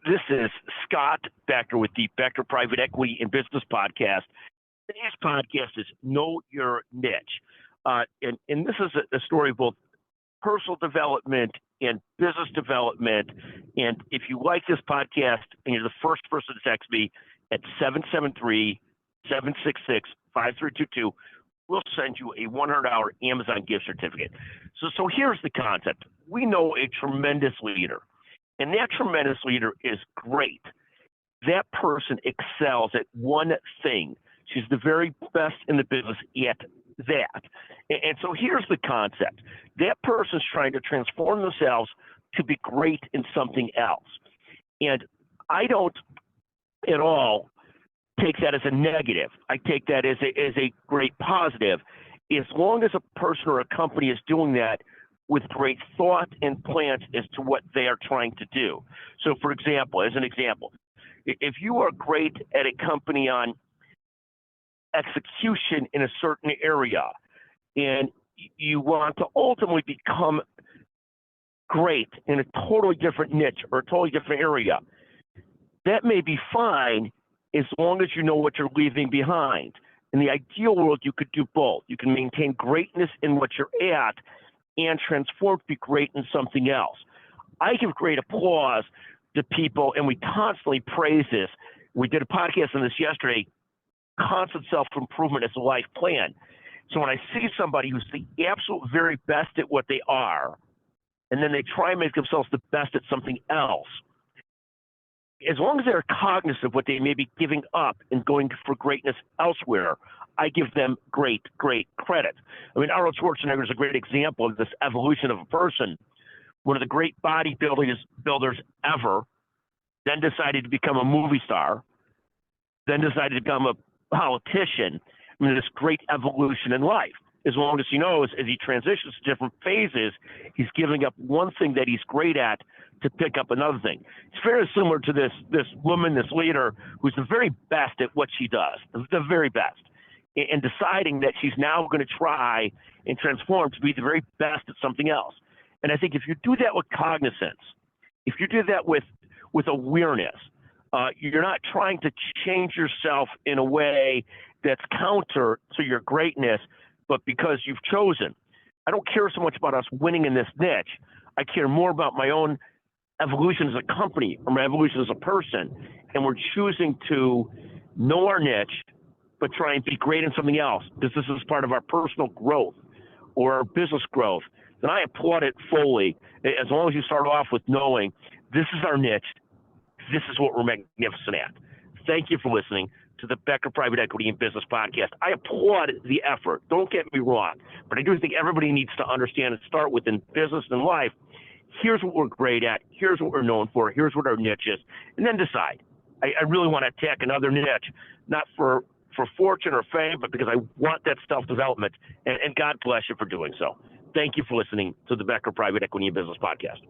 This is Scott Becker with the Becker Private Equity and Business Podcast. Today's podcast is Know Your Niche. And this is a story of both personal development and business development. And if you like this podcast and you're the first person to text me at 773-766-5322, we'll send you a $100 Amazon gift certificate. So here's the concept. We know a tremendous leader, and that tremendous leader is great. That person excels at one thing. She's the very best in the business at that. And so here's the concept. That person's trying to transform themselves to be great in something else. And I don't at all take that as a negative. I take that as a great positive. As long as a person or a company is doing that with great thought and plans as to what they are trying to do. So for example, as an example, if you are great at a company on execution in a certain area and you want to ultimately become great in a totally different niche or a totally different area, that may be fine as long as you know what you're leaving behind. In the ideal world, you could do both. You can maintain greatness in what you're at and transform to be great in something else. I give great applause to people, and we constantly praise this. We did a podcast on this yesterday, constant self-improvement as a life plan. So when I see somebody who's the absolute very best at what they are, and then they try and make themselves the best at something else, as long as they're cognizant of what they may be giving up and going for greatness elsewhere, I give them great credit. I mean, Arnold Schwarzenegger is a great example of this evolution of a person. One of the great bodybuilders ever, then decided to become a movie star, then decided to become a politician. I mean, this great evolution in life. As long as he knows, as he transitions to different phases, he's giving up one thing that he's great at to pick up another thing. It's very similar to this woman, this leader, who's the very best at what she does, the very best, and deciding that she's now going to try and transform to be the very best at something else. And I think if you do that with cognizance, if you do that with awareness, you're not trying to change yourself in a way that's counter to your greatness, but because you've chosen. I don't care so much about us winning in this niche. I care more about my own evolution as a company or my evolution as a person. And we're choosing to know our niche, but try and be great in something else, because this is part of our personal growth or our business growth. Then I applaud it fully, as long as you start off with knowing this is our niche, this is what we're magnificent at. Thank you for listening to the Becker Private Equity and Business Podcast. I applaud the effort. Don't get me wrong, but I do think everybody needs to understand and start with in business and life. Here's what we're great at. Here's what we're known for. Here's what our niche is, and then decide. I really want to attack another niche, not for fortune or fame, but because I want that self-development, and God bless you for doing so. Thank you for listening to the Becker Private Equity and Business Podcast.